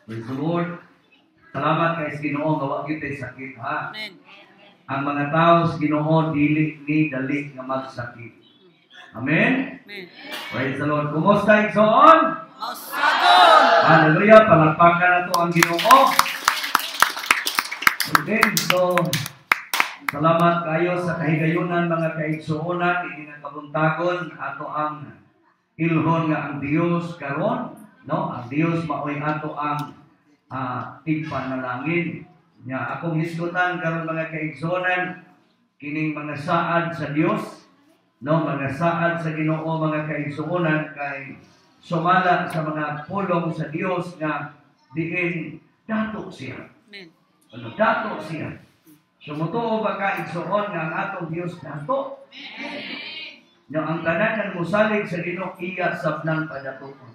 Praise the Lord. Salamat kay Ginoo nga wa kita sakit ha. Amen. Ang mga tao sa Ginoo dili ni dali nga magsakit. Amen. Amen. Praise the Lord. Kumusta igsoon? Austragon. Hallelujah. Palakpakan na to ang Ginoo. Okay, so salamat kayo sa kahigayunan mga kaigsuonan, ini nga kabuntagon ato ang ilhon nga ang Dios karon, no? Ang Dios maoy ato ang tigpanalangin. Nya akong hisgutan karon mga kaigsuonan kining mga saad sa Dios, no? Mga saad sa Ginoo mga kaigsuonan kay sumala sa mga pulong sa Dios nga diin dato siya. Amen. Ano dato siya. Sumutuo ba ka igsuon nga ang atong Dios dato? No, ang tanan nga musalig sa Ginoo iya sablang padatukon.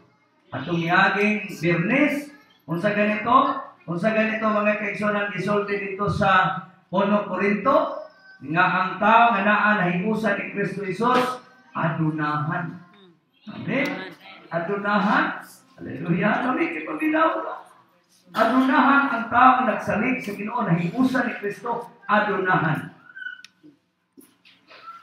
Atong miaging Biyernes, unsa ganito mga kaigsuonan gisulti dito sa 1 Korinto nga ang tao nga naa nahiusa ni Kristo Jesus adunahan. Amen. Adunahan. Hallelujah. Kami kipabilaw. Adunahan ang tao nga nagsalig sa Ginoo nahiusa ni Kristo adunahan.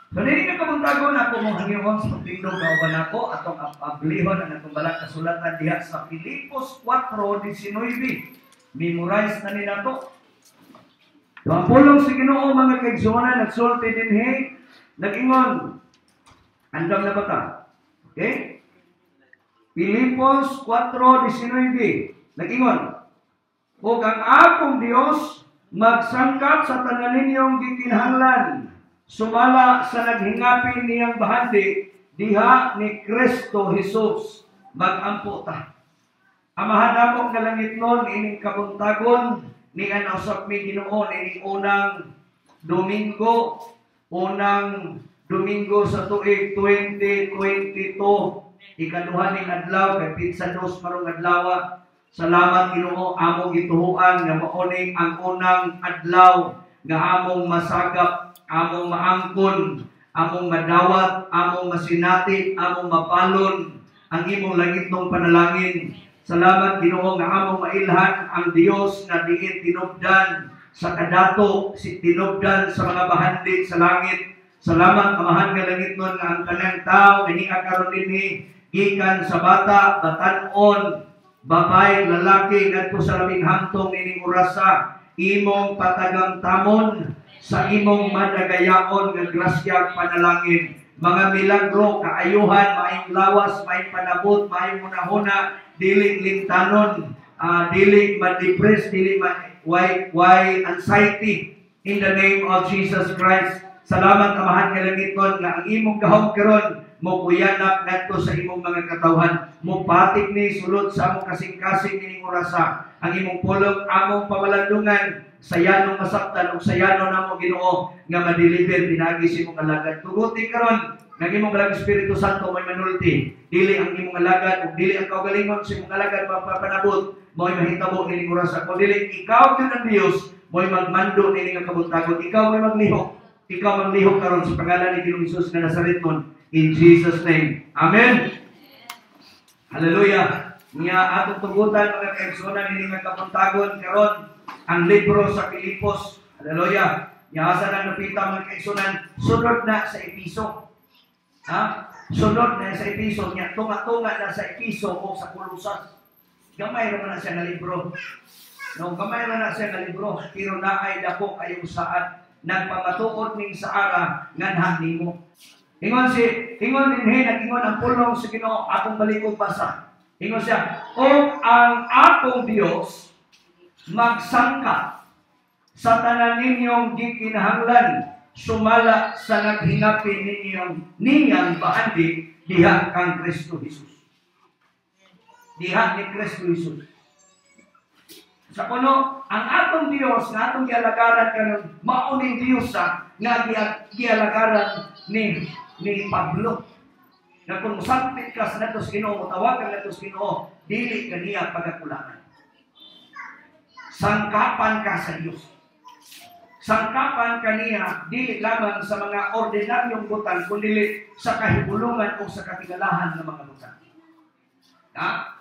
So, dili ka kabuntagon ako mong hangyoon sa pagtindog kauban ako atong ablihon ang atong balak kasulatan diha sa Filipos 4:19. Memorize na nila to. Ang pulong sa Ginoo mga kaigsuonan nagsulti dinhi nag-ingon. Andam na ba ta? Okay? Filipos 4:19 nag-ingon. Ug ang akong Dios magsangkap sa tanan ninyong gikinahanglan sumala sa naghingapin niyang bahandi diha ni Kristo Jesus magampo ta. Amahan ako nga langit nun ining kabuntagon ni usap mi Ginoo ining unang Domingo sa tuig 2022 ikaduha ning adlaw kay pizza dos marong adlaw. Salamat Ginoo among gituhuan nga mauni ang unang adlaw nga among masagap, among maangkon, among madawat, among masinati, among mapalon ang imong langitong panalangin. Salamat Ginoo nga among mailhan ang Dios nga diin tinubdan sa kadato, tinubdan sa mga bahandi sa langit. Salamat Amahan nga langit nun nga ang kanang tao nga hiya karon dinhi gikan sa bata, batan-on, babay, lalaki ngadto sa labing hangtong ining orasa imong patagamtamon sa imong madagayaon nga grasya panalangin. Mga milagro, kaayuhan, maayong lawas, maayong panabot, maayong hunahuna, dili limtanon, dili ma-depress, dili why anxiety in the name of Jesus Christ. Salamat Amahan nga langit nun nga ang imong gahom karon mo kuyanap ngadto sa imong mga katawhan, mo patik ni sulod sa among kasing-kasing ining orasa. Ang imong pulong among pamalandungan sa yanong masaktan ug sa yanon namo Ginoo nga ma-deliver pinagi sa imong alagad. Tuguti karon nga imong Alagad Espiritu Santo may manulti. Dili ang imong alagad ug dili ang kaugalingon sa imong alagad mapapanabot mo'y mahitabo ining orasa. Kung dili ikaw gyud ang Dios mo'y magmando ining kabuntagon. Ikaw mo'y maglihok. Ikaw maglihok karon sa pangalan ni Ginoong Hesus nga Nazareton. In Jesus' name. Amen. Hallelujah. Nga atong tugutan mga kaigsuonan ini nga kabuntagon karon ang libro sa Filipos. Hallelujah. Nga asa nang napita mga kaigsuonan sunod na sa Episo. Ha? Sunod na sa Episo nya tunga-tunga na sa Episo o sa Kolosas. Gamay ra man na siya nga libro. No, gamay ra na siya nga libro pero naay dako kayong saad nagpamatuod ning saara nganha nimo. Ingon dinhi nag-ingon ang pulong sa Ginoo atong balikog basa. Ingon siya, "O ang akong Dios magsangka sa tanan ninyong gikinahanglan sumala sa naghingapin niyang bahandi diha kang Kristo Jesus." Diha ni Kristo Jesus. Sa kuno, ang atong Dios nga atong gialagaran karon mauning Dios nga gialagaran ni Pablo. Na kung musapit ka sa natos Ginoo, mutawagan natos Ginoo, dili kaniya pagakulangan. Sangkapan ka sa Dios. Sangkapan kaniya dili lamang sa mga ordinaryong butang kundi sa kahibulungan o sa katigalahan ng mga butang.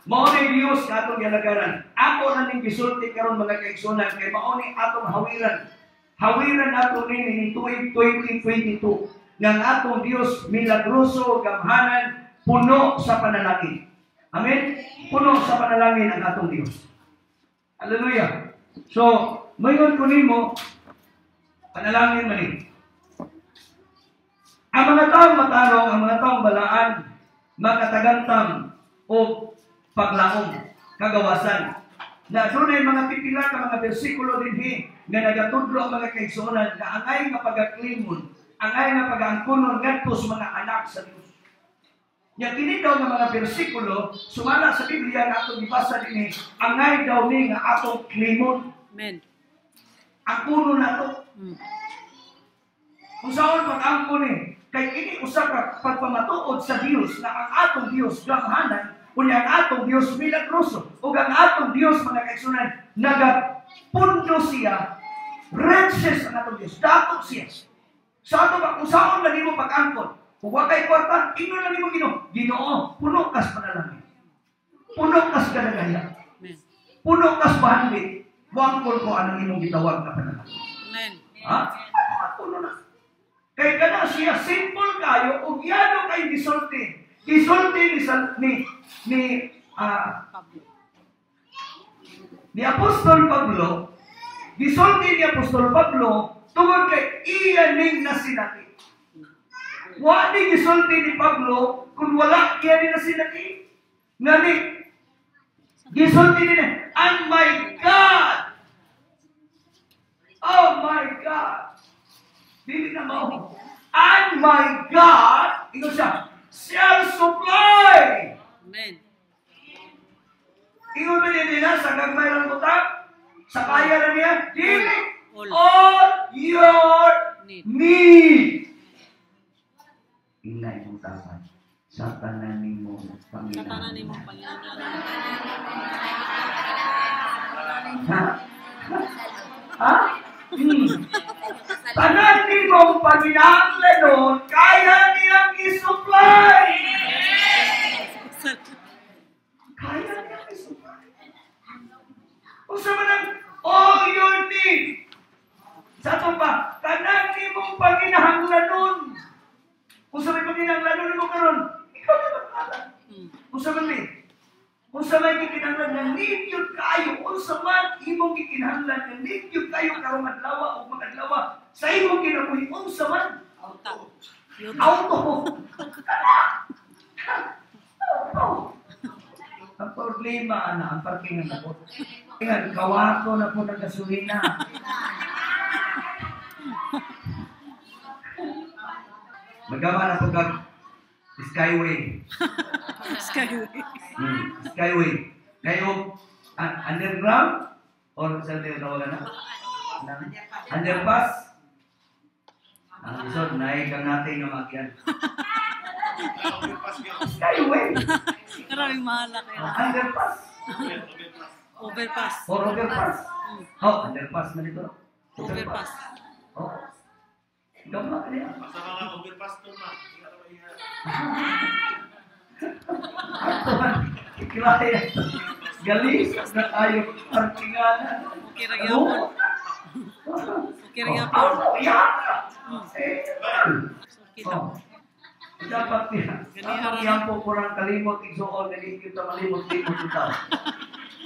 Mao ni Dios nga atong gialagaran. ako na ning gisulti karon mga kaigsunan kay mao ni atong hawiran. Hawiran nato ni tuig 2022 nga ang atong Dios milagroso, gamhanan, puno sa panalangin. Amen? Puno sa panalangin ang atong Dios. Hallelujah. So, mayon ko nimo panalangin man ni. Ang mga taong matarong, ang mga taong balaan, makatagantam o paglaom, kagawasan. Na doon ay mga pipila ka mga bersikulo dinhi nga nagatudlo ang mga kaigsuonan na angay nga pagaklimon, angay nga pag-angkunon ngadto sa mga anak sa Dios. Nya kini daw nga mga bersikulo sumala sa Biblia nga atong gibasa dinhi, angay daw ni nga atong klimon. Amen. Angkunon nato. Kung saan pag-angkon ni kay kini usa ka pagpamatuod sa Dios na ang atong Dios gamhanan unya ang atong Dios milagroso ug ang atong Dios mga kaigsunan nagapundo siya riches ang atong Dios dapat siya sa ato ba kung saan na nimo pag-angkon kung wa kay kwarta ingnon na nimo Ginoo puno kas panalangin puno kas kadagaya puno kas bahandi wangkol ko anong imong gitawag na panalangin. Amen. Ha? Puno na. Kaya kana siya simple kayo ug yano kay gisulti. Gisulti ni Apostol Pablo. Gisulti ni Apostol Pablo tungod kay iya ning nasinati. Wa ni gisulti ni Pablo kung wala iya ni nasinati. Ngani gisulti ni and my God. Oh my God. Dili na mo. And my God, ito siya, shall supply. Amen. Ito ba nila sa gagmay ng utang? Sa kaya na niya? Dili. All your need. Ingay mong tapat. Sa tananin mo, Panginoon. Sa tananin mo, Panginoon. Ha? Ha? Tananin mong Panginoon, kaya niyang i-supply. Kaya niyang i-supply. Kung sa manang, all your need. Sa ito pa, tananin mong Panginoon. Kung sa may Panginoon mo karon, ikaw na magkala. Kung sa may gikinahanglan nga need yun kayo, kung sa man imong gikinahanglan nga need yun kayo karong adlaw o mag-adlaw sa imong kinabuhi, kung sa man auto. Ang problema ang parking na po. Tingnan, kawato na po ng gasolina. Magama na po kag Skyway. Skyway. Kayo, underground? Or sa tawagan na? Underpass? So, naikang natin yung magyan. Skyway. Maraming mahala kayo. Underpass. Overpass. Or overpass. Oh, underpass na dito. Overpass. Oh. Gama ka niya. Sa mga overpass to na. Ikilaya. Galis na tayo parkinganan. Okay ra gyapon. Okay ra gyapon. Dapat niya. Ang iyang po kurang kalimot igsuon na hindi kita malimot-limot ito.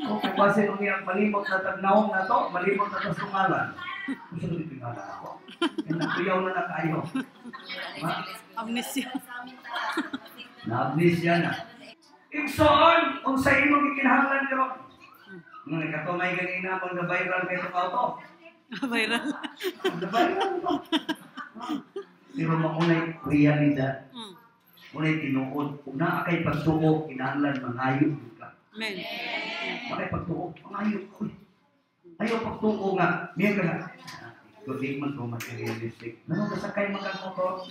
Kung kasi nung iyang malimot na tagnawang na to, malimot na sa sungalan. Gusto nyo tingala ako. Nagkuyaw na na kayo. Amnesia. Na-amnesia na. Igsoon, kung sa imong ikinahanglan ka ron. Nung katumay ganina mo na viral kayo itong auto. Viral. Na-viral ito. Pero maunay realidad. Unay tinuod. Kung naakay pagtuo, kinahanglan mangayo ka. Amen. Makay pagtuo, mangayo. Ayaw pagtuo nga. Miyan ka na. Kundi man ko materialistic. Nanong kasakay magkang-motor?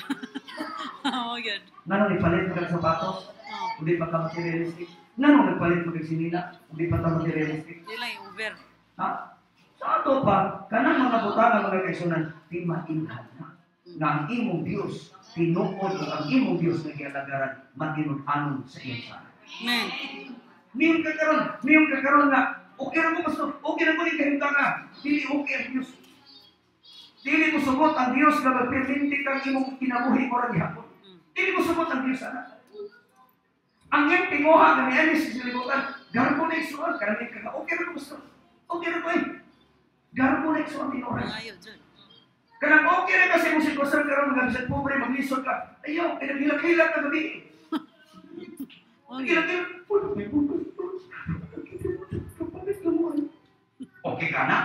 Oh, good. Nanong ipalit magkang-sapatos? Hindi pa ka materialistic. Nanong nagpalit magkang-sinina? Hindi pa ka materialistic. Hindi lang yung Uber. Ha? Sa ato pa, kanang mga butang mga kaisunan, di mainhan na. Nga ang imong Diyos, tinuod o ang imong Diyos na kialagaran, matinud-anon sa iyong sana. Amen. Niyong kakaroon nga, o Okay na mo, pastor. Okay na mo ni kahimtangan. Dili okay ang Diyos. Dili mo sugot ang Diyos na magpirminti kang imong kinabuhi mo rin hapon. Dili mo sugot ang Diyos, anak. Ang iyong tinguha na ni Anis sa silibutan, garbo na isuan, karami ka na, okay na mo, pastor. Okay na ko eh. Garbo na isuan, tinoran. Ayaw dyan. Kanang okay na kasi mo sitwasyon karon nga bisan pobre maglisod ka. Ayaw, pinaghilag-hilag ka gabi. Naghilag-hilag. Okay ka na?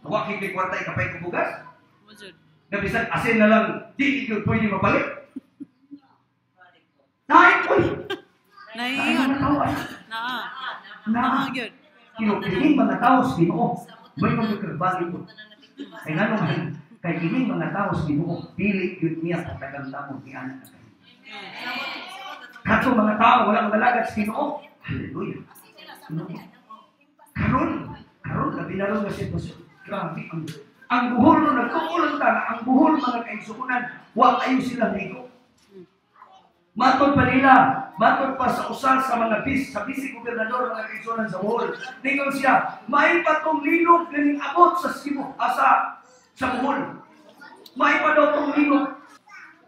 Huwag hindi kwarta ikapay ko bugas? Na bisan asin na lang, di ikaw pwede mabalik. Nahin po! Naiyon. Naa. Yun. Kinukiling mga tao sa Ginoo. May magkakagbali ko. Ay nga naman, kay kining mga tao sa Ginoo, pili yun niya sa tagang tamong ni anak na kayo. Kato mga tao, walang malagad sa Ginoo. Hallelujah. Karon na binarong na sitwasyon. Grabe ang buhol no nagkukulang ta, ang buhol mga kaigsuunan, wa ayo sila ligo. Matod pa nila, matod pa sa usal sa mga sa bisi gobernador mga kaigsuunan sa buhol. Ningon siya, may patong linog ganing abot sa Cebu, sa buhol. May pa daw tong linog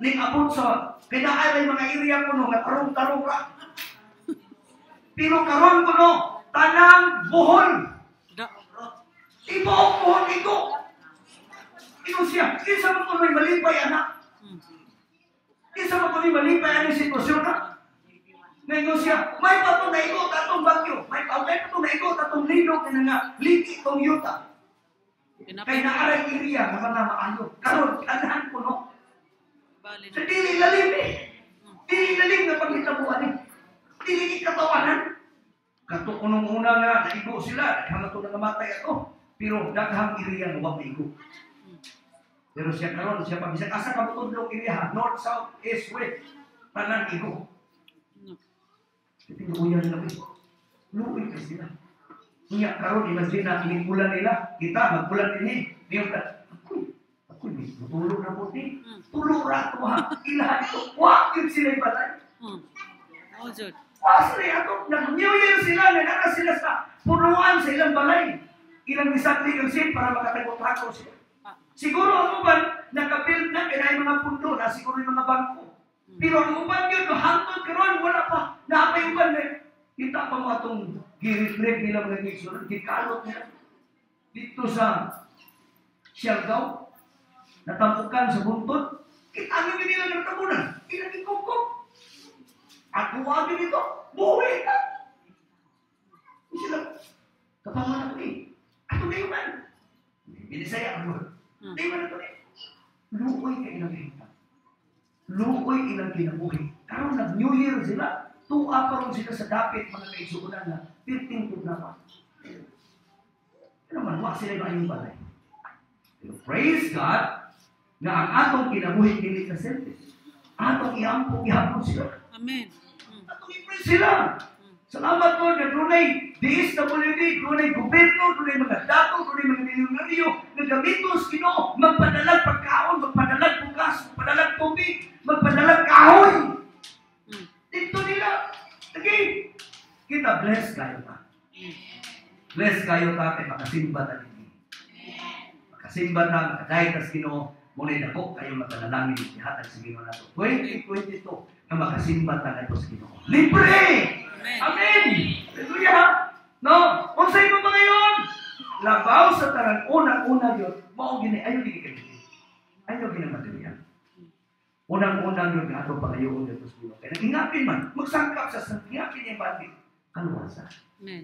ning abot sa pinaaray mga area kuno nga tarong-tarong ra. Pero karon kuno tanang buhol. Ibuok buhol ito. Ino siya, isa mo kung may malipay anak. Isa mo kung may malipay ang sitwasyon na. Ngayon siya, may patong na ito, tatong bagyo. May patong na ito, tatong linog na nga, liki itong yuta. Kaya naaray iriya, mga maayo. Karon, anahan ko, no? Sa dili lalim eh. Dili lalim na paghitabuan eh. Dili ikatawanan. Kato unong-una nga, naigo sila, naghangato na namatay ako. Pero daghang iriya na wag naigo. Pero siya karon siya pabisag asa ka butudlong iriya, north, south, east, west, tanan igo. Tinuuyan nila ko. Luoy ka sila. Niya karon imagine na inulan nila, kita magbulan din niyo ka. Ako ni tulog na po ni. Tulog ra to ha. Ilahan to. Wa gyud sila balay. Oh, jud. Pasre ato nag-New Year sila, nagara sila sa punuan sa ilang balay. Ilang isakli yung sin para makatagot-tago sila. Siguro ang uban, nakabuild na kaya mga pundo na siguro yung mga bangko. Pero ang uban yun, hangtod karon wala pa. Napay uban na. Kita pa mga itong girit-rip nila mga gigsunod. Gikalot nila. Dito sa Siargao, natampukan sa buntod. Kita nyo nila nagtabunan. Ilang ikukok. At huwagin dito, buhay ka. Sila, kapaman ako eh. Ato na yung man. Binisaya ako. Di ba na ito eh? Luoy ka ilang hita. Luoy ilang kinabuhi. Karoon nag-New Year sila. Tuwa pa rin sila sa dapit mga kaisuunan na 15 to na pa. Ano naman, wak sila yung balay. Pero praise God na ang atong kinabuhi hindi ka selfish. Atong ihapon sila. Amen. Atong i-praise sila. Salamat Lord na dunay DSWD, dunay gobyerno, dunay mga dato, dunay mga milyonaryo na gamitos Ginoo magpadalag pagkaon, magpadalag bugas, magpadalag tubig, magpadalag kahoy. Dito nila. Lagi. Kita bless kayo ta. Bless kayo ta kay makasimba ta dinhi. Makasimba ta, makadayeg ta sa Ginoo, muli dako kayo magpanalangin ihatag sa Ginoo nato. 2022 na makasimba ta nato sa Ginoo. Libre! Amen! Hallelujah! No? Kung sa imo mga yun, labaw sa tarang unang-una yun, mao gini, ayaw gini kayo. Ayaw gini material. Unang-unang yun, ato pagayoon dito sa Ginoo. Kaya nag-ingapin man, magsangkap sa sangkiyapin yung bandit. Kaluwasan. Amen.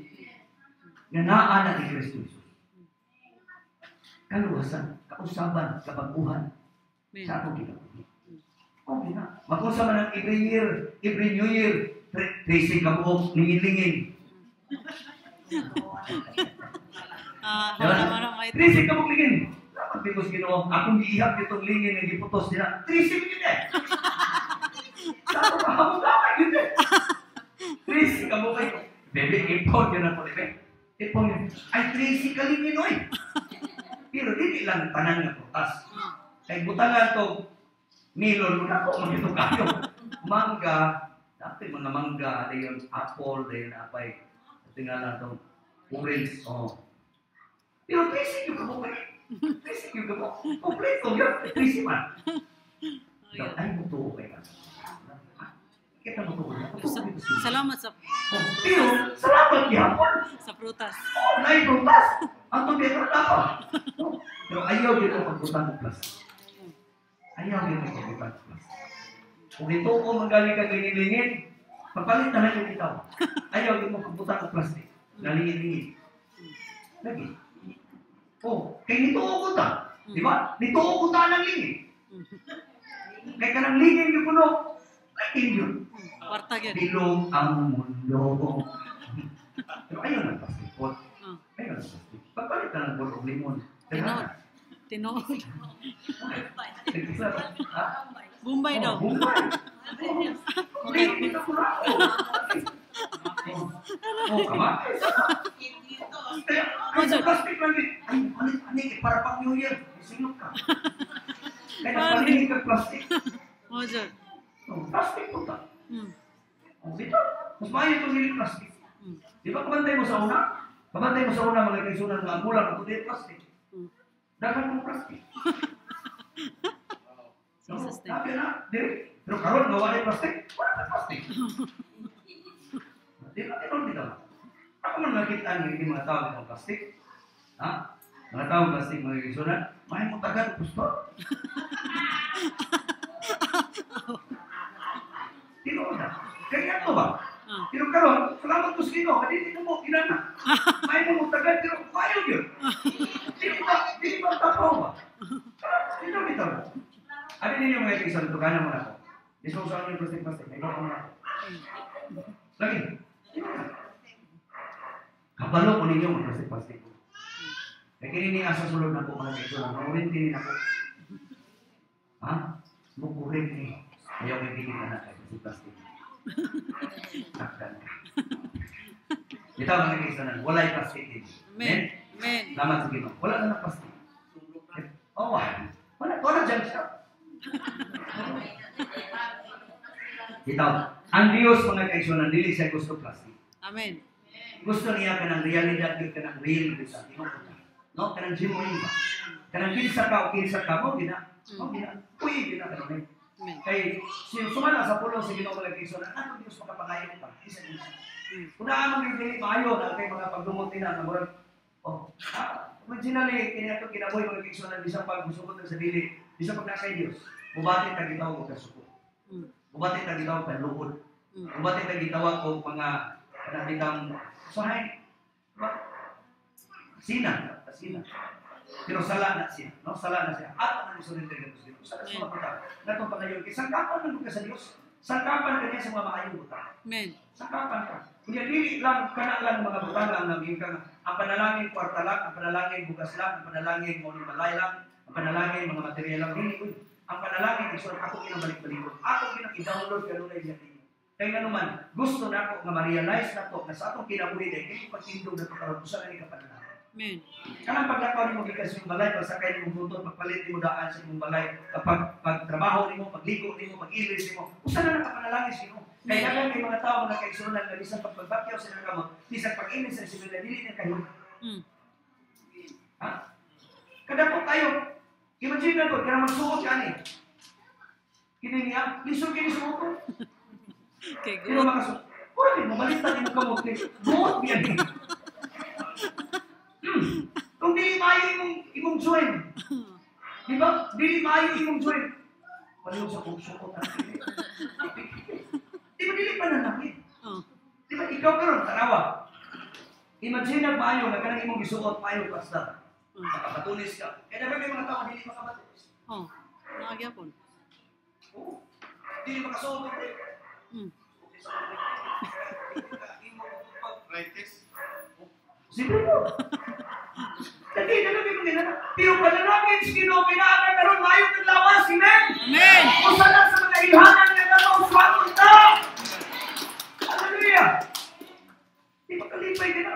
Ganaan na ni Kristo Jesus. Kaluwasan, kausaban, kabaguhan sa atong kinabuhi. Okay na. Mag-usa man ang every New Year, Tracy ka buong lingin-lingin. Tracy ka buong lingin. Dapat bigos Ginoo, akong giihap itong lingin na giputos nila. Tracy mo yun eh. Saan ko mahamog-amay yun eh. Tracy ka buong lingin. Bebe, ipon yun ang pulipe. Ipon yun. Ay, Tracy ka lingin oy. Pero hindi lang tanan nga putas. Kaya butangan to, milon mo na ako, magito kayo. Mangga, dati mga mangga, ada yung apple, ada yung apay. Tingnan na itong Orange. Oh. Pero tracing yung kamo kayo. Tracing yung kamo. Kompleto yun. Tracing man. Ay, mutuo kayo. Kita mutuo na. Salamat sa Pero, salamat yapon. sa prutas. Oh, naiprutas. Ang tubig na ako. Pero ayaw dito pagputan ng plastic. Ayaw dito pagputan ng plastic. Kung ito ko magaling kang lingin-lingin, papalit na lang yung itaw. Ayaw dito pagputan ng plastic. Nalingin-lingin. Lagi. Oh, kaya nito ko ta. Di ba? Nito ko ta ng lingin. Kaya ka ng lingin yung puno. Lingin yun. Kwarta gyud. Bilog ang mundo. Pero ayaw ng plastic pot. Ayaw ng plastic. Papalit na ng bulog limon. Tinood. Ha? Bombay daw. Bombay. Hindi ka pura. Oh, kamatis. Kaya, ay, sa plastic lang din. Ay, panik, para pang New Year. Sinok ka. Kaya nagpanig ka plastic. Mojo. Oh, plastic po ta. Oh, dito. Mas maayo itong hindi plastic. Di ba kabantay mo sa una? Kabantay mo sa una mga kaisunan mga gulang at hindi plastic. Dapat mong plastic. No, sabi na, di. Pero karon gawa ng plastic, wala na plastic. Di ba, dito. Ako man nakita ang hindi mga tao ng plastic. Ha? Mga tao ng plastic, mga kaisunan, may mo tagal, gusto. Tino na. Kaya ito ba? Pero karon, salamat ko sa Ginoo, hindi mo kinana. May mo tagal, pero ayaw yun. Hindi ba tapaw ba? Dito bitaw. Ano ninyo mga kaisan, tuganan mo na ako. Disposal niyo plastic. Ikaw ko na ako. Lagi. Kabalo ko ninyo mga plastic. Kaya kinini asa sulod na po mga kaisan. Maurin tinin ako. Ha? Mukurin ni. Ayaw may pinin na natin plastic. Takdan ka. Ito mga kaisan, wala'y plastic din. Amen. Amen. Salamat sa Ginoo. Wala na ng plastic. Oh, wala dyan siya. Ito, ang Diyos mga kaisunan, dili siya gusto plastic. Amen. Gusto niya ka ng realidad, ka ng real bisa. No? Ka ng genuine ba? Ka ng kinsa ka mo, gina. Uy, gina ka naman. Kay, sumala sa pulo sa Ginoo mga kaisunan, ano Diyos makapangayon pa? Isa-isa. Kung naamang yung dili maayo na kay mga pagdumutin na murag, originally, kinato kinaboy mga kaisunan, bisang pagmusukot sa dili, bisang pag nasa Diyos, bubatin na gitawag ko kasuko. Bubatin na gitawag ko luhod. Bubatin na gitawag ko mga kanabitang sahay. Sina. Pero sala na siya. No? Sala na siya. At ang isunod ka sa Diyos. Sala sa mga pata. Natong panayon. Sangkapan na ka sa Diyos. Sangkapan ka niya sa mga maayong buta. Amen. Sangkapan ka. Kunya dili lang kana lang mga butang lang nabing ka. Ang panalangin kwarta lang, ang panalangin bugas lang, ang panalangin mo balay lang, ang panalangin mga material lang dili. Ang panalangin is ako kinabalik-balikod. Ako kinang-i-download kanunay diyan ninyo. Kaya nga naman, gusto na ako na ma-realize na to na sa atong kinabuhi dahil hindi pagtindog na ito karoon sa kanila panalangin. Amen. Kanang paglakaw ni mo gikas yung balay, pagsakay ni mo buton, pagpalit ni mo daan sa imong balay, kapag pagtrabaho ni mo, pagligo ni mo, pag-ilis ni mo, usa na nakapanalangin sino. Kaya nga may mga tao na kaigsunan na bisan pagpagbakyaw sa kamot, bisan pag-ilis sa simula, dili na kayo. Ha? Kada po tayo, imagine na po, kaya magsuot ka ni. Kini niya, lisod kini sa motor. Okay, Pero good. makasuot. Pwede, mabalitan ni mo kamot. Buot niya ni. Kung dili maayo imong join. Di ba? Dili maayo imong join. Paliw sa suot at di ba dili pa nanakit? Di ba ikaw karon tanawa? Imagine na maayo na kanang imong gisuot maayo pastor. Makapatulis ka. Kaya dapat may mga tao dili makapatulis. Naagyapon. Oo. Dili makasuot ko. Siyempre po. Lagi na lagi mo nila. Pero panalangin si Ginoo pinaanan karon maayo kang lawas, amen. Amen. Usa na sa mga ilhanan nga namo swatong ta. Hallelujah. Di ba kalipay ka na?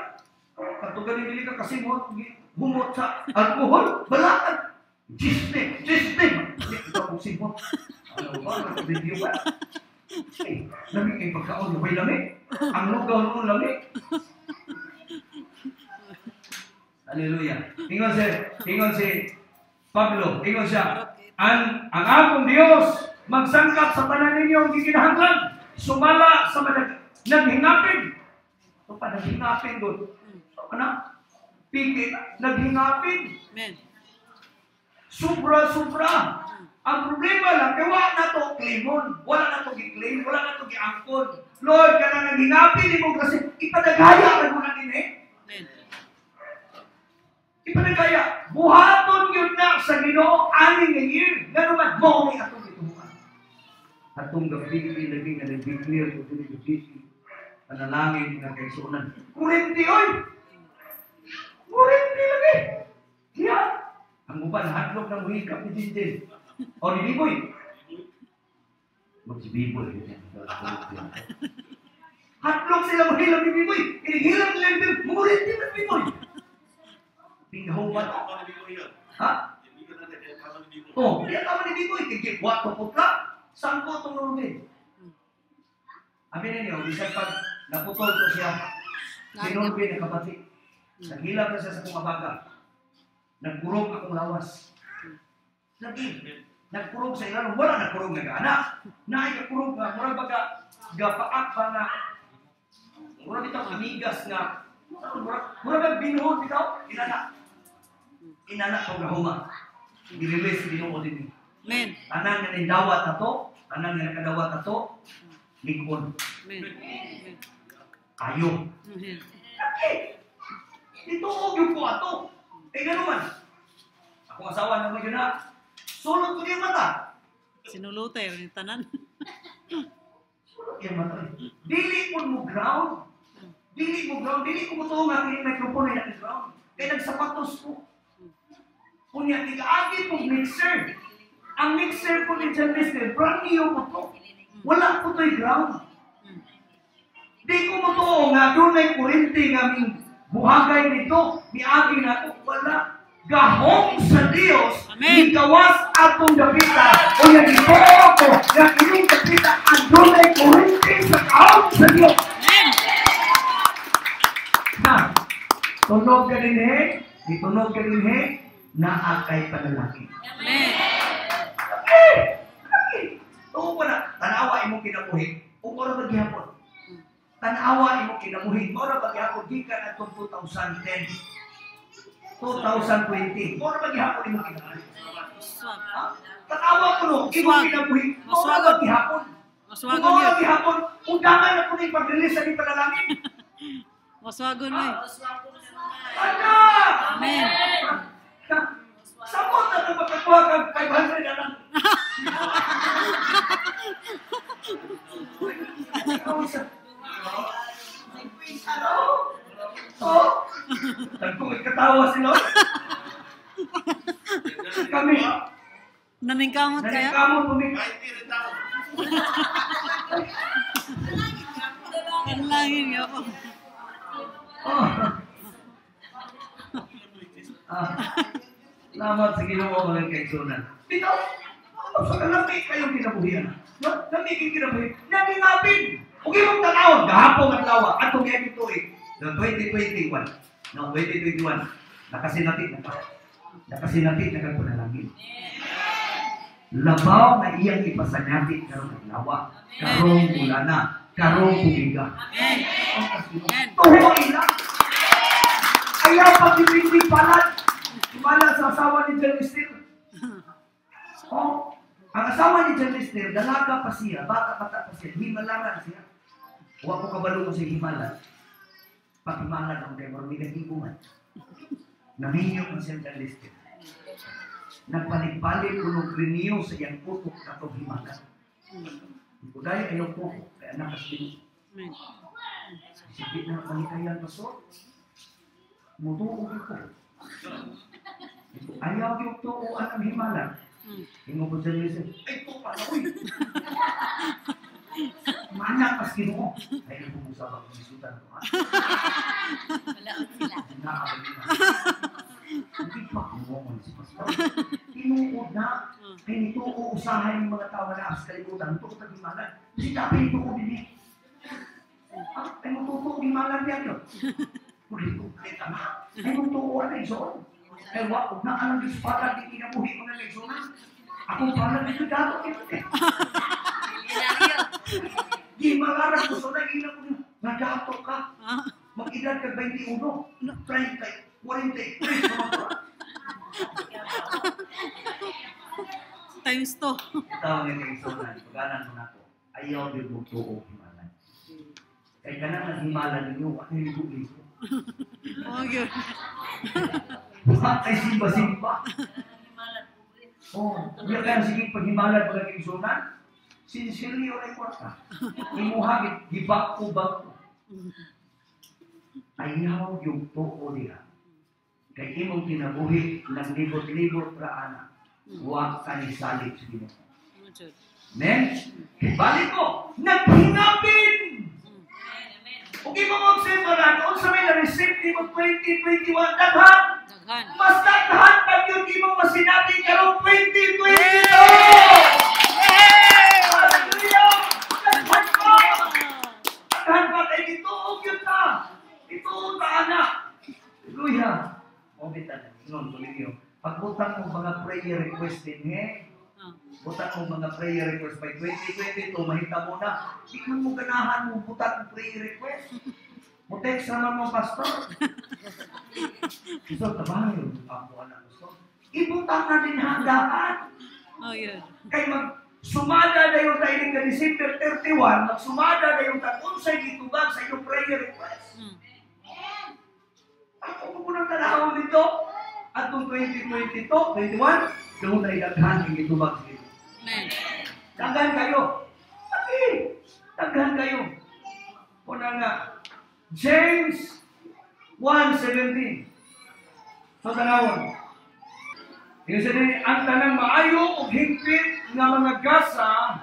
Katugan ni dili ka kasi humot sa alcohol, balatan. Disney. Ito kung simot. Ano ba? Review ba? Lamig kayong pagkaon, may lamig. Ang lugaw noon lamig. Hallelujah. Ingon si Pablo, ingon siya, ang akong Dios magsangkap sa tanan ninyo gikinahanglan, sumala sa naghingapin. So pa naghingapin doon. So na pigit naghingapin. Amen. Sobra. Ang problema lang, kaya wala na ito claimon. Wala na ito gi-claim, wala na ito gi-angkon. Lord, ka na naghingapin mo kasi ipadagaya ka muna din eh. Amen. Ipanagaya, buhaton yun na sa Ginoo aning nga year. Ganun man, mo may atong itubukan. Atong gabi, lagi nga nag-declare ko din yung busy. Panalangin nga kay sunan. Kurinti, oy! Kurinti lagi! Yan! Ang uban, hadlok ng hikap ni Jinjin. O ni Biboy. Mag-si-Biboy. Hadlok sila mahilang ni Biboy. Inihilang nila ni Biboy. Kurinti na Biboy. Pingaw ba ito? Ha? Oh, hindi tama ni Biboy. Kikipwa ito putla. Saan ko itong nunugin? Amin ninyo, isang pag naputol ko siya, sinunugin na kabati. Naghilap na siya sa kumabaga. Nagkurog akong lawas. Lagi. Nagkurog sa ilan. Wala nagkurog na gana. Naikakurog nga. Murag baga gapaak ba na. Murag itong amigas nga. Murag binuhod ito. Inana ko gahuma. Diliwis binuhod din. Amen. Tanan nga nindawat na to. Tanan nga nakadawat na to. Lingon. Amen. Kayo. Amen. Lagi. Ito o yung ko ato. Eh gano'n man. Ako asawa naman yun na. Sulot ko yung mata. Sinulutay yung tanan. Sulot yung mata. Dili ko mo ground. Dili ko mo nga kini microphone na ground. Kaya nagsapatos ko. Kunya, tiga-agi pong mixer. Ang mixer po ni John Mister, brand new po to. Wala po to'y ground. Di ko mo to nga doon ay kurinti nga aming buhagay nito. Niagi na to. Wala. Gahong sa Dios. Amen. Ikawas atong gapita. O yan ito ako. Na ining gapita ang doon ay kurinti sa gahong sa Dios. Amen. Na, tunog ka din itunog ka din naakay panalaki. Amen. Oo pa na, tanawa imong kinabuhi. O mo na maghihapon. Tanawa imong kinabuhi. Mo na maghihapon. Di ka na itong 2010. 2020. Mo na maghihapon imong kinabuhi. Tanawa ko no, imong kinabuhi. Mo na maghihapon. Maswagon Mo na yun. maghihapon. Undangan na po na yung pag-release sa di panalangin. Maswagon yun. Ano? Amen. Samot na ito magkakuha kang 500 na lang. Oh? Kung ikatawa sila. Kami. Naningkamot kaya? Naningkamot po ni. Kanlangin niyo ako. Salamat sa Ginoo mga kaigsunan. Dito, sa kalami kayong kinabuhian. Lami kayong kinabuhian. Nangingapin. Huwag mong tanawag. Gahapong at tawa. Atong yan ito eh. No, 2021. No, 2021. Nakasinatit na pa. Nakasinatit na kang panalangin. Labaw na iyang ipasanatit karong naglawa. Karong mulana. Karong bumiga. Tuhoy lang. Ayaw pag-ibig palat. Wala sa asawa ni John Mister. Oh, ang asawa ni John Mister, dalaga pa siya, bata-bata pa siya, himalaran siya. Huwag ko kabalo ko sa himala. Pag-himalan ang kayo, marami nag-ibuman. Naminyo ko siya John Mister. Nagpalit-palit ko ng griniyo sa iyang putok na itong himala. Dahil ayaw po, kaya nakasbili. Sige na panikayan pa so. Mutuog ko. Ayaw yung tuuan ang himala. Hingo ko dyan yun. Ay, ito pala, uy! Manak pas Ginoo. Ay, ito mo sa pag-isutan ko, ha? Malaot sila. Hindi pa kumumon si Pastor. Tinuod na. Kaya nito uusahan yung mga tao na sa kalimutan. Ito sa himala. Kasi dapat ito ko din eh. Ay, matutuog himala niya yun. kulit na. Ay mong tuwa na iso. Ay wag na alam yung para di kinabuhi ko na iso na. Ako pala dito dato ito eh. Di malarang ko so na ilang ko nagato ka. Mag-edad ka 21, 30, 43 naman ko. Times 2. Tawag nga iso na. Paganan mo na ko. Ayaw din mo tuo himalan. Kaya ka na naghimalan ninyo. Ano yung libo-libo? Oh, yun. Ay simba-simba. Oh, biya kaya sige paghimalan pag naging sincerely o rin kwarta. Imuhagit, gibak ko bak ko. Ayaw yung tuo niya. Kaya imong kinabuhi ng libot-libot ra anak. Huwag ka ni salit sa Ginoo. Amen? Balik ko, naghingapin! Okay mo mag-separan, kung sa may na-receive ni mo 2021, daghan! Mas daghan pag yung di mo masinabi karong 2022! Hallelujah! Daghan pa! Daghan pa kay ituog yun na! Ituog na anak! Hallelujah! Obitan na, nun, tuloy niyo. Pagbutang mo mga prayer request din, butang mo mga prayer request by 2022, mahita mo na, di mo ganahan mo butang ng prayer request. Mo-text naman mo, pastor. Gusto, tabahan yun. Ako, anak, gusto. Ibutang na din handaan. Oh, yun. Kaya sumada na yung tayo ng December 31, magsumada na yung tagunsay ditubag sa iyong prayer request. Ako po nang tanahaw dito. At kung 2022, 21, doon ay daghan yung itubag sa ito. Daghan kayo. Pati, daghan kayo. Una nga, James 1:17. So, tanawon. Yung sabihin, ang tanang maayo o higpit nga mga gasa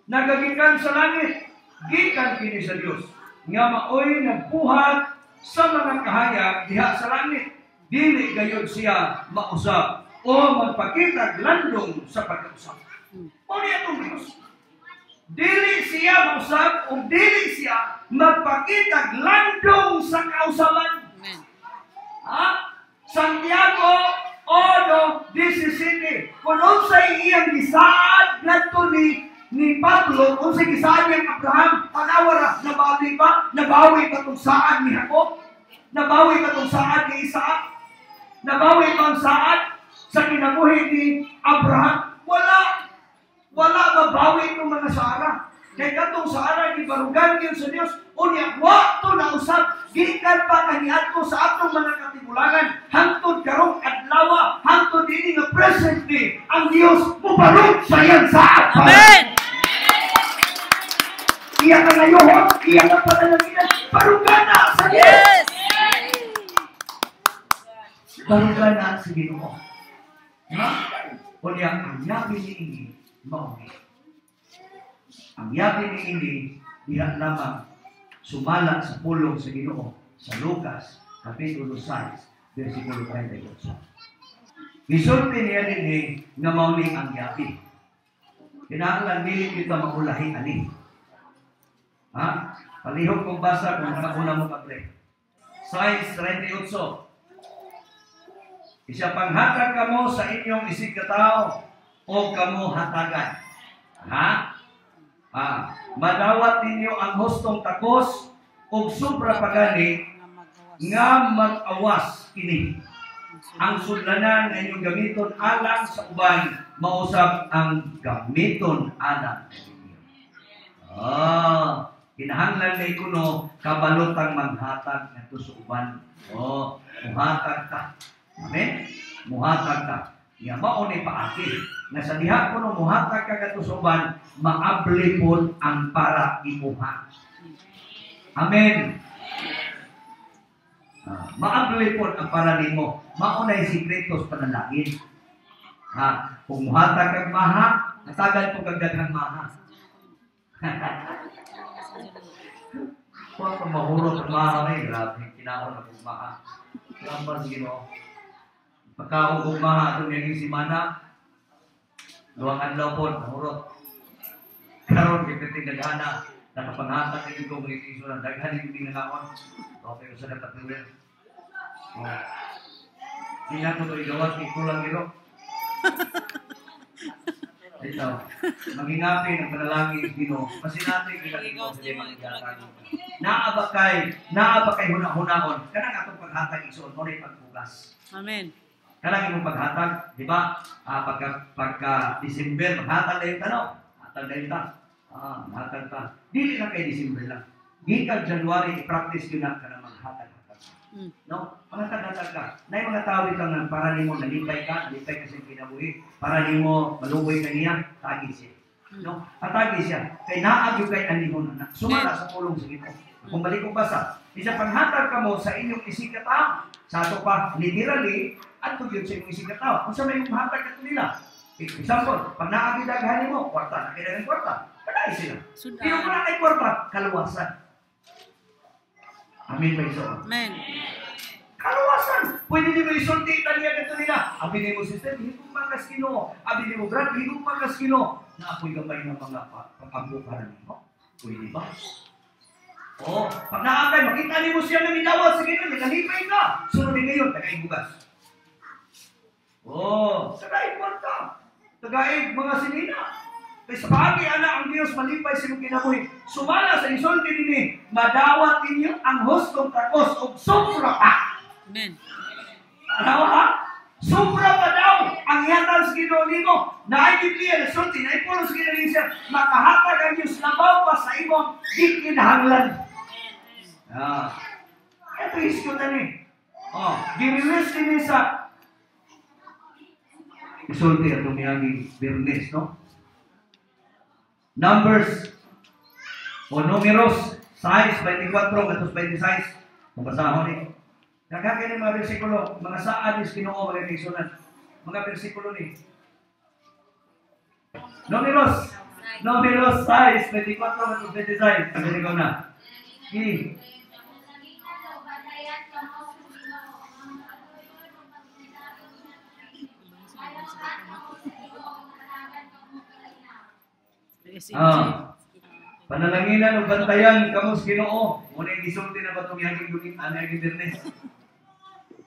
nagagikan sa langit, gikan kini sa Dios. Nga maoy nagbuhat sa mga kahayag diha sa langit. Dili gayud siya mausap o magpakita landong sa pagkausap. O niya itong Diyos. Dili siya mausap o dili siya magpakita landong sa kausaban. Ha? Santiago 1:17. Kung unsay iyang gisaad ngadto ni Pablo, unsay gisaad niyang Abraham, panawara, nabawi ba? Nabawi ba itong saad ni Jacob? Nabawi ba itong saad ni Isaac? Nabawi ba ang saad sa kinabuhi ni Abraham? Wala. Wala mabawi itong mga saara. Kaya katong saara, gibarugan yun sa Diyos. Unya, wakto na usap, gikan pa kaniad ko sa atong mga katigulangan. Hangtod karong adlawa, hangtod ini nga present day, ang Diyos mubarog sa yan saad. Amen! Iya ka ngayon, iya ka panalaginan, barugan na sa Diyos. Yes! Barugan na sa Ginoo. Ha? Unya, ang yabi ni ini, maungi. Ang yabi ni ini, diha lamang sumala sa pulong sa Ginoo sa Lucas, Kapitulo 6, versikulo 38. Gisulti niya din nga mauni ang yabi. Kinahanglan dili kita maulahi ani. Ha? Palihog kong basa kung nakuna mo ka-play. 6:38. Isa panghatag kamo sa inyong isig katao o kamo hatagan. Ha? Madawat ninyo ang hustong takos o sobra pagani nga mag-awas kini. Ang sudlanan nga inyong gamiton alang sa uban, mausap ang gamiton alang sa inyo. Kinahanglan na ikuno kabalotang maghatag na ito sa uban. Muhatag ka. Amen? Muhatag ka. Nga mauni paaki. Nga sa diha ko no muhatag ka katusuban, maabli po ang para imuha. Amen? Maabli po ang para nimo. Maunay sikretos panalangin. Kung muhatag kag maha, natagal po kag daghang maha. Kung ako mahurot ang maha na grabe, kinahon na kong maha. Lampas Ginoo. Pagkaong kumaha itong naging simana, luwang adlaw po, nahurot. Karoon, kipiting naghana, nakapanghatag na yung kong iso na daghan yung dinangawan. Okay, sa natapilin. Oh. Hindi na ito igawat, ito lang ito. Ito, magingapin ang panalangin Ginoo. Kasi natin ginagawa sa mga naabakay huna-hunaon. Kanang atong paghatag isuon mo na pagbugas. Amen. Kanang imong paghatag, di ba? Pagka December, maghatag na yung tanong. Hatag na yung tanong. Maghatag ta. Dili na kay December lang. Gikan January, i-practice yun na ka na maghatag. No? Maghatag ka. Na yung mga tao dito nga para nimo nalipay ka sa kinabuhi, para nimo maluboy ka niya, tagi siya. No? Atagi siya. Kay naagyo kay anihon na. Sumala sa pulong sa Ginoo. Kung balik ko basa, isa panghatag ka mo sa inyong isikataw. Sa ato pa, literally, at yun sa inyong isikataw. Kung sa may hatag ka nila. Example, pag naagidaghan mo, kwarta, nakidagan kwarta. Kadai sila. Pero kung na kay kwarta, kaluwasan. Amin ba iso? Amen. Kaluwasan. Pwede nyo isulti italiya ganito nila. Abi ni mo sister, higong magas Ginoo. Abi ni mo brad, higong magas Ginoo. Na ako'y gamay ng mga pagkambukaran mo. Pwede ba? Oh, pag naakay, makita ni mo siya na minawal sa Ginoo, nalipay ka. Sunod din ngayon, tagaig bugas. Oh, tagaig kwarta. Tagaig mga sinina. Kaya sa bagay, anak ang Diyos malipay sa mga kinabuhi. Sumala sa isulti nini, madawat ninyo ang hustong takos o sobra pa. Amen. Ano ha? Sobra pa daw ang ihatag sa Ginoo nimo. Na ay Biblia na sulti, na ipulo sa Ginoo siya, makahatag ang Diyos na pa sa imong gikinahanglan. Ito isko na ni. Girilis din sa isulti at umiyagi Birnes, no? Numbers o Numeros 6:24 at 26. Mabasahon ni. Nakakaya ng mga bersikulo, mga saan is Ginoo mga kaisunod. Mga bersikulo ni. Numeros 6:24 at 26. Sabi ko na. Panalanginan o bantayan kamos Ginoo. Muna yung gisulti na ba itong yaging Birnes?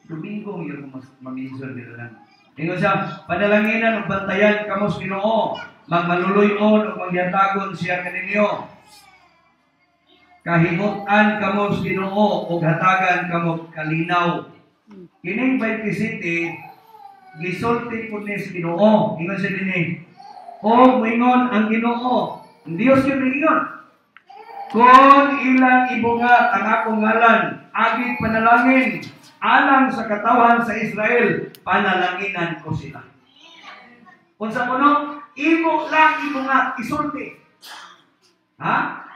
Domingo yung mag-isul dito lang. Tingnan siya, panalanginan o bantayan kamos Ginoo. Magmaluloyon o magyatagon siya kaninyo. Kahimutan kamos Ginoo o hatagan kamo kalinaw. Kining 27, gisulti po ni Ginoo. Tingnan siya din eh. O moingon ang Ginoo, Dios yun ningon. Kung ilang ibungat ang akong ngalan, agit panalangin, alang sa katawan sa Israel, panalanginan ko sila. Kung sa puno, imo lang ibungat, isulti.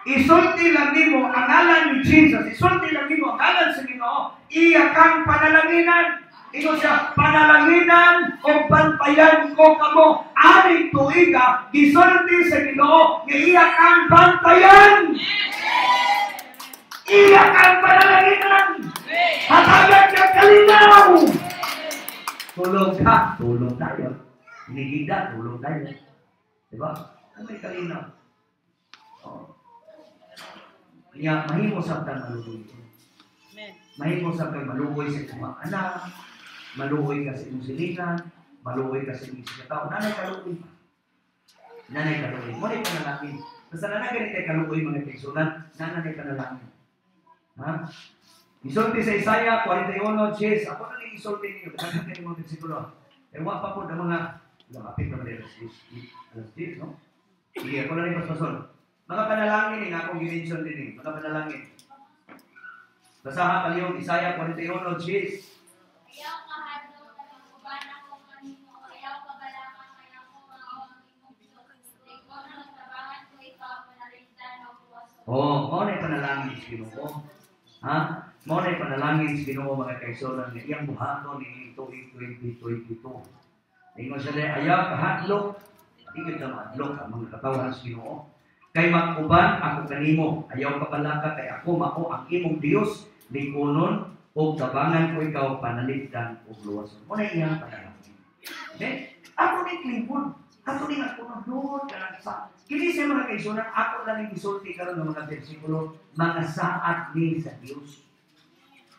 Isulti lang nimo ang ngalan ni Jesus, isulti lang nimo ang ngalan sa Ginoo, iya kang panalanginan. Ito siya, panalanginan o bantayan ko kamo. Aring tuiga, gisulti sa Ginoo, iiyak ang bantayan. Iyak ang panalanginan. Hatagan ka kalinaw. Tulog ka, tulog tayo. Hinigida, tulog tayo. Diba? Ano may kalinaw? Kaya mahimo sabdang malugoy. Mahimo sabdang malugoy sa mga anak. Maluhoy ka sa inyong silingan, maluhoy ka sa inyong sikataw. Nanay kaluhoy pa. Nanay kaluhoy. Muna yung panalangin. Basta nanay ganit kay kaluhoy mga kaisunan, nanay panalangin. Isulti sa Isaiah 41:10. Ako na rin isulti niyo. Kaya kayo mga versikulo. Ewa pa po na mga lapit na mga alas 10, no? Sige, ako na rin paspason. Mga panalangin nga akong ginensyon din. Mga panalangin. Basahan kayo Isaiah 41:10. Mo na panalangin sa Ginoo. Mo na panalangin sa Ginoo mga kaigsoon nga iyang buhaton ni 2022. Ingon siya ayaw kahadlok, digid na mahadlok ang mga katawan sa Ginoo. Kay mag-uban ako kanimo, ayaw kabalaka kay ako mao ang imong Dios, likunon o tabangan ko ikaw panaligdan o luwason. Mo na iyang panalangin. Okay? Ako ni klipon. Ato ni ako nagluhod ka lang sa. Kini siya mga kaisunan, ako lang yung isulti karon ng mga bersikulo, mga saad ni sa Dios.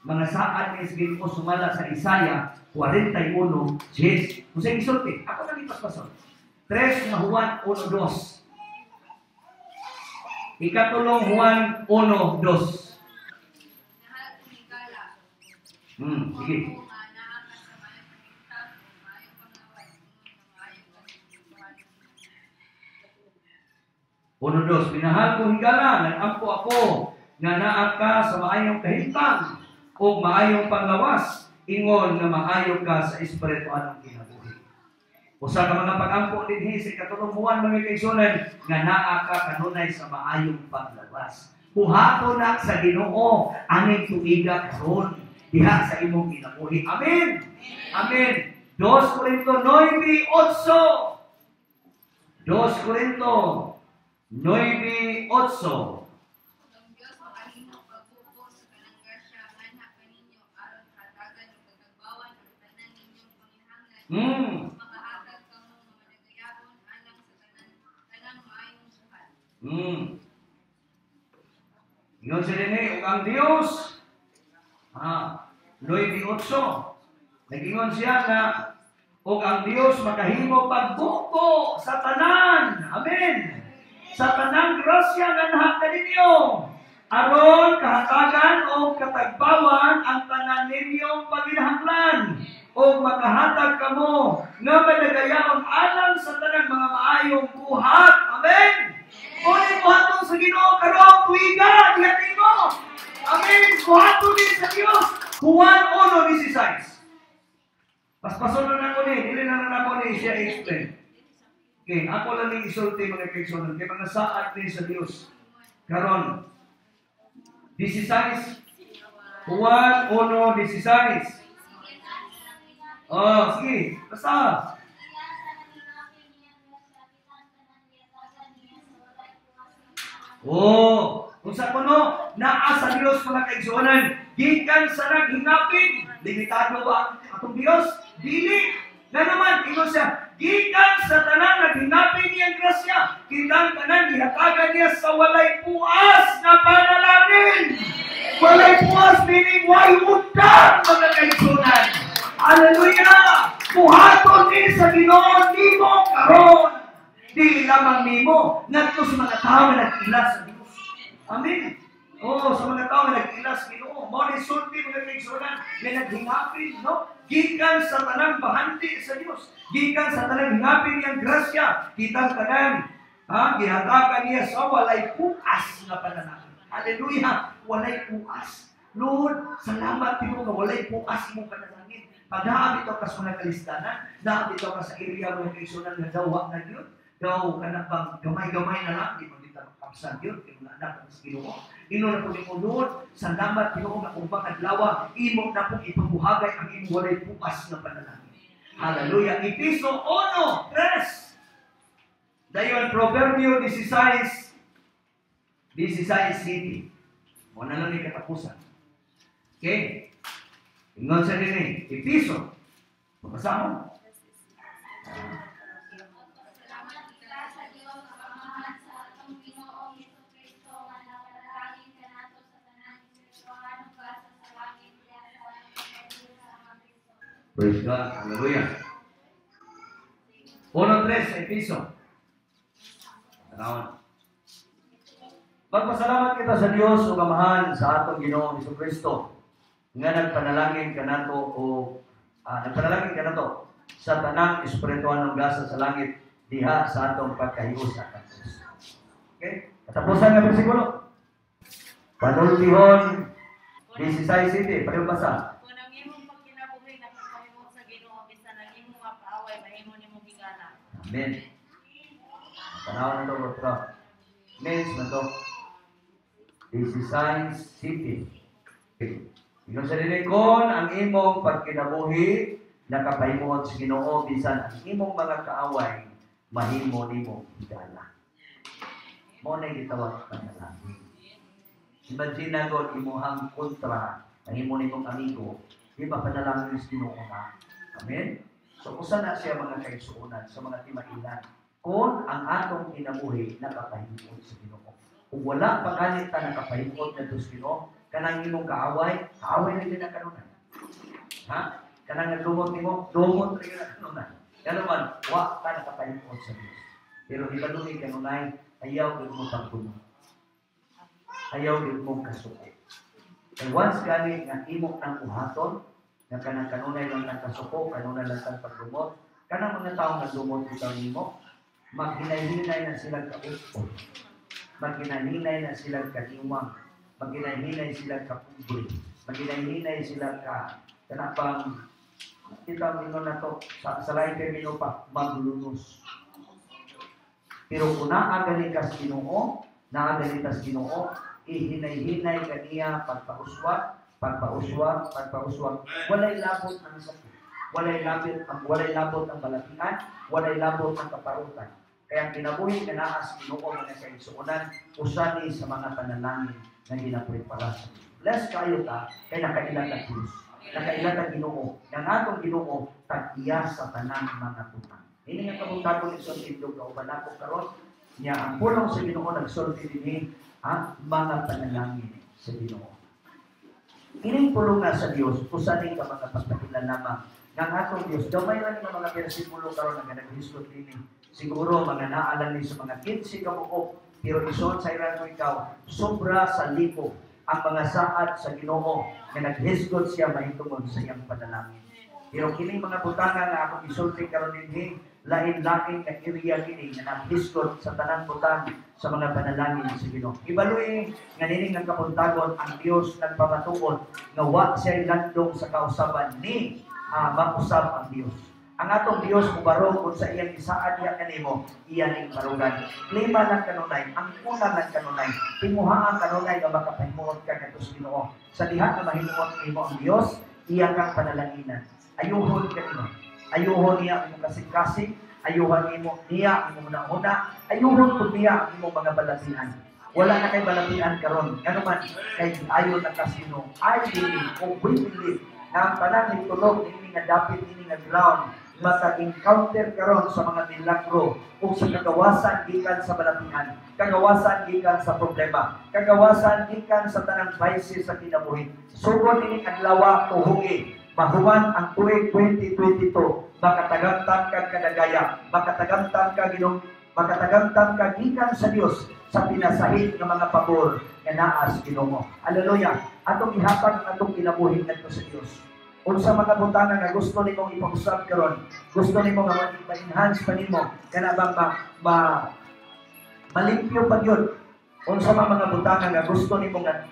mga saad ni Ginoo sumala sa Isaya 41:10. Kung sa isulti, ako na ipaspason. 3 nga Juan 1:2. Ikatulong Juan 1:2. Sige. Uno dos, minahal ko higala, nag-ampo ako, nga naa ka sa maayong kahintang, o maayong panglawas, ingon nga maayo ka sa espiritual ng kinabuhi. Usa ka mga pag-ampo dinhi sa ikatulong Juan mga kaigsunan, nga naa ka kanunay sa maayong panglawas. Buhato na sa Ginoo aning tuiga karon diha sa imong kinabuhi. Amen. Amen. 2 Korinto 9:8. 2 Korinto 9:8. Ang Diyos makahimo pagbuko sa kanang grasya anak kaninyo aron hatagan ug pagbawan ang tanan ninyong panginahanglan. Makahatag kamo nga madagayahon alang sa tanang maayong buhat. Ingon sa dinhi ug ang Dios 9:8. Nag-ingon siya nga ug ang Dios makahimo pagbuko sa tanan. Amen. Sa tanang grasya nga naha kaninyo aron kahatagan o katagbawan ang tanan ninyong panginahanglan o makahatag kamo nga madagayaon alang sa tanang mga maayong buhat. Amen. Ulit buhaton sa Ginoo karong tuiga diha nimo. Amen. Buhaton din sa Dios. Juan 1:16. Paspason na ako ni, dili na ako ni siya explain. Okay, ako lang yung isulti mga kaigsunan, kaya mga saad ni sa Diyos. Karon, 16. Juan 1:16. Oh, sige, basta. Oh, kung sa kuno, naa sa Diyos mga kaigsunan, gikan sa naghingapin, limitado ba atong Diyos? Dili. Na naman, ino siya, gikan sa tanan naghinapin niyang grasya, kitang tanan ihatagan niya sa walay puas na panalangin. Walay puas meaning way undang mga kaigsunan. Hallelujah! Buhaton ni sa Ginoo nimo karon. Dili lamang nimo, ngadto sa mga tao nga nag-ilas sa Dios. Amen. Oh, sa mga tao nga nag-ilas sa Ginoo, mo ni sulti mga kaigsunan nga naghingapin, no? Gikan sa tanang bahandi sa Dios, gikan sa tanang hingapin niyang grasya, kitang tanan, gihatagan niya sa walay puas nga panalangin. Hallelujah! Walay puas. Lord, salamat Ginoo nga walay puas mo panalangin. Pag naabit ka sa mga kalistanan, naabit ka sa area mga kaigsunan nga dawa na Dios, daw kanang gamay-gamay na lang, di mo kita makapsan Dios, di mo na anak sa Ginoo. Ino na po ni Lord, salamat Ginoo nga kung adlaw imo na po ipabuhagay ang imong walay puas na panalangin. Hallelujah. Episo 1:3. Dayon Proverbio 16:17. Mo na lang ni katapusan. Okay? Ingon sa dinhi, Episo. Pagkasama. Salamat kita sa Dios sa pamahan sa atong Ginoong Jesucristo nga napanalangin kanato sa tanan espiritual ug basa sa langit diha sa mga Kristo. Praise God. Hallelujah. 1:3 Episo. Tanawan. Magpasalamat kita sa Dios ug amahan sa atong Ginoong Jesucristo nga nagpanalangin kanato nagpanalangin kanato sa tanang espiritual ng gasa sa langit diha sa atong pagkahius sa Kristo. Okay? Katapusan nga bersikulo. Panultihon 16:7. Pareho basa. Kung ang imong pagkinabuhi nakakahimot sa Ginoo bisan ang imong kaaway mahimo nimo higala. Amen. Tanawan na ito, bro. Mens na ito. 16:7. Ingon sa dinhi kon ang imong pagkinabuhi nakapahimuot sa Ginoo bisan ang imong mga kaaway mahimo nimo higala. Mo na gitawag panalangin. Imagine God imuhang kontra ang imo nimong amigo, di ba panalangin sa Ginoo na. Amen. So usa na siya mga kaigsuonan sa mga timailan. Kung ang atong kinabuhi nakapahimuot sa Ginoo. Kung wala pa ganit ta nakapahimuot na sa Ginoo, kanang imong kaaway na din na kanunay. Ha? Kanang nagdumot nimo, dumot rin na kanunay. Kaya naman, wa ka nakapayukot sa Diyos. Pero ibalumi kanunay, ayaw din mo pagpuno. Ayaw din mo kasuko. And once gani nga imo ng uhaton, nga kanang kanunay lang ng kasuko, kanunay lang ng pagdumot, kanang mga tao nga dumot ikaw nimo, maghinay-hinay na silang kaupon. Maghinay-hinay na silang kaniwang. Maghinay-hinay silang kapubri. Maghinay-hinay silang kanapang kita mino na to sa lain termino pa maglulunos. Pero kung naagaling ka sa Ginoo, naagaling ka sa Ginoo, ihinay-hinay kaniya pagpauswag, walay labot ang sakit. Walay labot ang balatian, walay labot ang kaparutan. Kaya kinabuhi ka na sa Ginoo nga sa igsuonan, usani sa mga panalangin na ginaprepara sa Ginoo. Bless kayo ta, kay nakailan na Diyos. Nakailan na Ginoo. Yang atong Ginoo, tag-iya sa tanang mga tutang. Ini nga kabutado ni Son Tindog na uban ako karon niya ang pulong sa Ginoo nagsulti dinhi ang mga panalangin sa Ginoo. Ining pulong nga sa Dios usani ka mga pagtakilan lamang ng atong Dios. Gamay lang ng mga bersikulo karon nga naghisgot dinhi. Siguro mga naalan ni sa mga 15 ka buok pero ison sa iran mo ikaw sobra sa lipo ang mga saad sa Ginoo nga naghisgot siya mahitungod sa iyang panalangin. Pero kining mga butanga nga akong isulti karon dinhi lain-lain nga area kini nga naghisgot sa tanang butang sa mga panalangin sa Ginoo. Ibaluy nga nining nga kapuntagon ang Dios nagpamatuod nga wa siya landong sa kausaban ni mausab ang Dios. Ang atong Dios mubarog kung sa iyang isaad niya kanimo, iya ning barugan. Lima lang kanunay, ang una lang kanunay, timuhaan kanunay nga makapahimuot ka katos Ginoo. Sa diha nga mahimuot nimo ang Dios, iya kang panalanginan. Ayuhon kanimo. Ayuhon niya ang imong kasing-kasing, ayuhon nimo niya ang imong una-una, ayuhon pud niya ang imong mga balatian. Wala na kay balatian karon. Ano man kay ayon na kasino. I believe, o we believe, na ang tanan ni tulog ini nga dapit ini nga ground maka-encounter karon sa mga milagro o sa kagawasan gikan sa balatian, kagawasan gikan sa problema, kagawasan gikan sa tanang vices sa kinabuhi. Sugod ini adlaw tuhugi, mahuman ang tuig 2022, makatagamtan ka kadagaya, makatagamtan ka gikan sa Dios sa pinasahid ng mga pabor nga naa sa Ginoo. Hallelujah. Atong ihatag ang atong kinabuhi ngadto sa Dios. Unsa mga butana nga gusto nimo ipag-usab karon, gusto nimo nga ma-enhance pa nimo kana bang malimpyo pa gyud. Unsa mga butana nga gusto nimo nga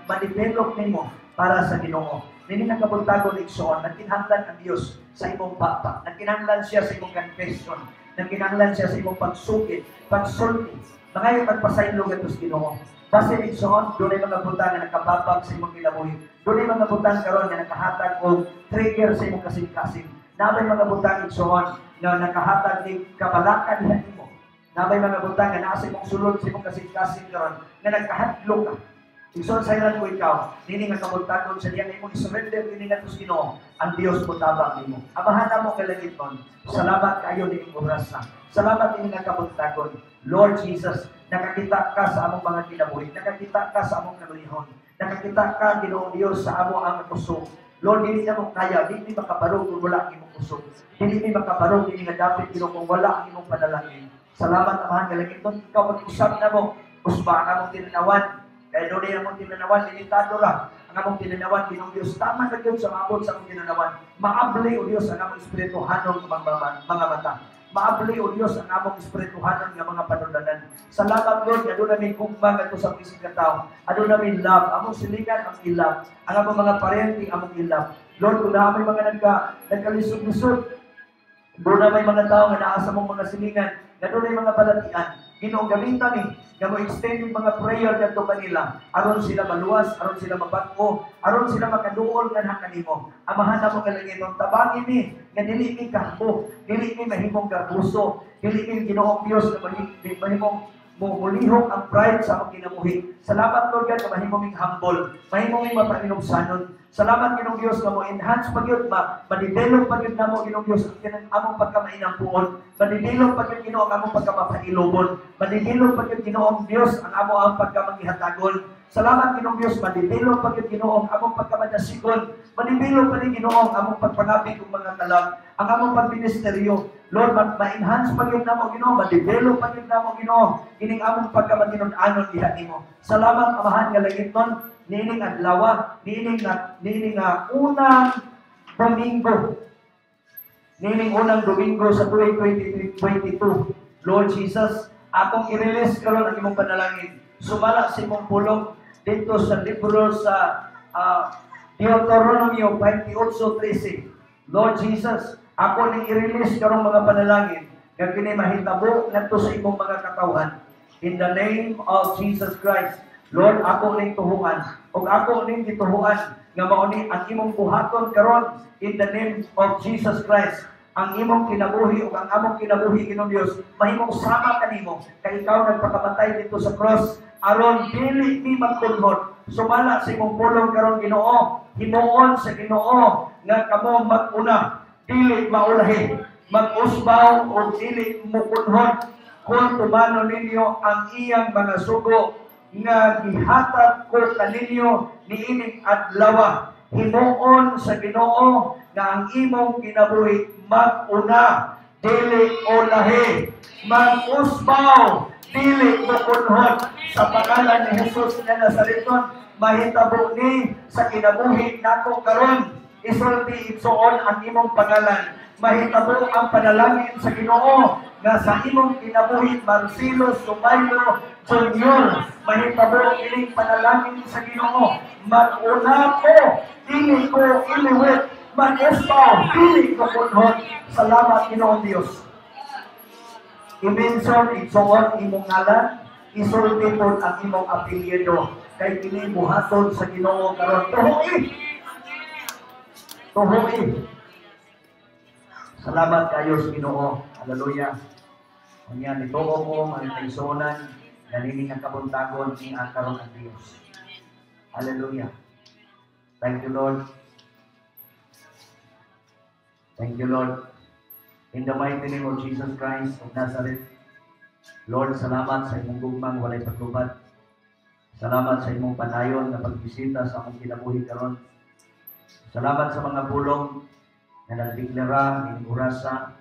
ma-develop nimo para sa Ginoo. Nini nga kabuntagon igsoon, nagkinahanglan ang Dios sa imong papa, nagkinahanglan siya sa imong confession, nagkinahanglan siya sa imong pagsugid, pagsulti, mga pagpasaylo ngadto sa Ginoo. Base igsoon, doon ay mga butang na nakapapag sa imong kinabuhi. Doon ay mga butang karon nga nakahatag og trigger sa imong kasing-kasing. Nabay mga butang igsoon na nakahatag ni kabalakan diha nimo. Nabay mga butang nga naa sa imong sulod sa imong kasing-kasing karon nga nagkahadlok ka. Igsoon sa ilan ko ikaw, nini nga kabuntagon sa diyan imong isurrender kini nga sa Ginoo, ang Dios mo tabang nimo. Amahan mo kalagiton. Salamat kayo ni oras na. Salamat ini nga kabuntagon. Lord Jesus, nakakita ka sa among mga kinabuhi, nakakita ka sa among kaluyahon, nakakita ka Ginoo Dios sa among ang puso. Lord, dili na mo kaya, dili makabarog kung wala ang imong puso. Dili makabarog dili nga dapat Ginoo kung wala ang imong panalangin. Salamat amahan kalagiton, ikaw mag-usab na mo, usba ang among tinanawan. Kaya doon ang among tinanawan, limitado ra. Ang among tinanawan, Ginoo Dios, tama na yun sa maabot sa among tinanawan. Maabli o Dios ang among espirituhanong mga mata. Maabli o Dios ang among espirituhanon nga mga panundanan. Salamat Lord, nga doon namin kumbang ito sa pising katao. Ano namin love, among silingan ang ilab. Ang among mga parenti among ilab. Lord, kung na may mga nagkalisod-lisod, doon na may mga tao nga naasa mong mga silingan, nga doon ay mga balatian. Ginoo gamitan ni nga mo extend yung mga prayer ngadto kanila aron sila maluwas, aron sila mabag-o, aron sila makaduol nga kanimo. Amahan namo kalangiton tabangin ni nga dili mi kahbo, dili mi mahimong kabuso, dili mi Ginoong Dios nga mahimong mulihok ang pride sa among kinabuhi. Salamat Lord God nga mahimong humble, mahimong mapainugsanon. Salamat Ginoong Dios nga mo enhance pagyud ma-develop pagyud namo Ginoong Dios ang among pagkamainampuon, ma-develop pagyud Ginoo ang among pagkamapahilobon, ma-develop pagyud Ginoong Dios ang amo ang pagkamangihatagon. Salamat Ginoong Dios, manibilo pag Ginoong among pagkamadasigon, manibilo pa ni Ginoong among pagpangabi kong mga kalag, ang among pagministeryo. Lord, ma-enhance pa yun namo Ginoong, manibilo pa yun namo Ginoong, kining among pagkamatinon-anon diha nimo. Salamat Amahan nga langit nun, niining adlaw, niining unang Domingo sa 2022. Lord Jesus, akong i-release karon ang imong panalangin. Sumala sa imong pulong dito sa libro sa Deuteronomio 28:13. Lord Jesus, ako nang i-release karon mga panalangin nga kini mahitabo ngadto sa imong mga katawhan. In the name of Jesus Christ, Lord, ako ning tuhuan ug ako ning gituhuan nga mao ni ang imong buhaton karon in the name of Jesus Christ. Ang imong kinabuhi ug ang among kinabuhi Ginoong Dios mahimong sama kanimo kay ikaw nagpakamatay dito sa cross aron dili mi magkunhod. Sumala sa imong pulong karon Ginoo, himuon sa Ginoo nga kamo mag-una, dili maulahi, mag-usbaw o dili mukunhod kung tumano ninyo ang iyang mga sugo nga gihatag ko kaninyo niining adlaw. Himuon sa Ginoo nga ang imong kinabuhi mag-una, dili ulahi, mag-usbaw, dili mukunhod. Sa pangalan ni Jesus na Nazareton, mahitabo ni sa kinabuhi nako karon. Isulti igsuon ang imong pangalan. Mahitabo ang panalangin sa Ginoo nga sa imong kinabuhi Marcelo Sumaylo Jr. Mahitabo ining panalangin sa Ginoo. Mag-una ko, dili ko iliwit, mag-usbaw, dili ko kunhod. Salamat Ginoong Dios. I-mention, igsuon imong ngalan, isulti po ang imong apelyido. Kay kini buhaton sa Ginoo karon. Tuhui. Salamat kayo sa Ginoo. Hallelujah. Unya nituo ko ang kaigsuonan nanining ang kabuntagon ni ang karon ang Dios. Hallelujah. Thank you Lord. Thank you Lord. In the mighty name of Jesus Christ of Nazareth. Lord, salamat sa imong gugmang walay paglubad. Salamat sa imong panayon na pagbisita sa akong kinabuhi karon. Salamat sa mga pulong na nagdeklara ng orasa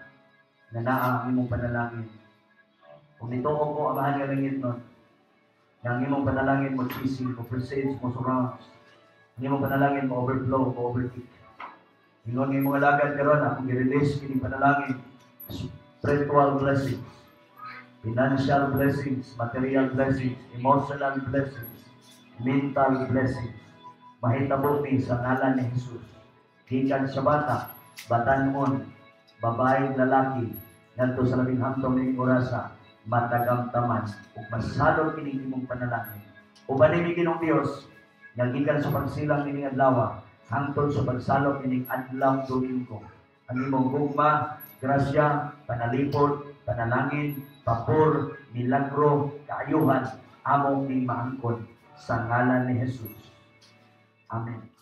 na naa ang imong panalangin. Kung nituo ko, Amahan nga langit nun, na ang imong panalangin mo sisi, mo presage, mo surrounds. Ang imong panalangin mo overflow, mo overtake. Ingon ng mga lagad karon akong i-release kining panalangin, spiritual blessings, financial blessings, material blessings, emotional blessings, mental blessings. Mahitabo ni sa ngalan ni Jesus. Gikan sa bata, batanon, babae, lalaki, ngadto sa labing hangtong ning orasa, matagamtaman ug masalod kining imong panalangin. Uban ni Ginoong Dios, nga gikan sa pagsilang kining adlaw, hangtod sa pagsalot kining adlaw Domingo. Ang imong gugma, grasya, panalipod, panalangin, papor, milagro, kaayuhan, among ning maangkon sa ngalan ni Jesus. Amen.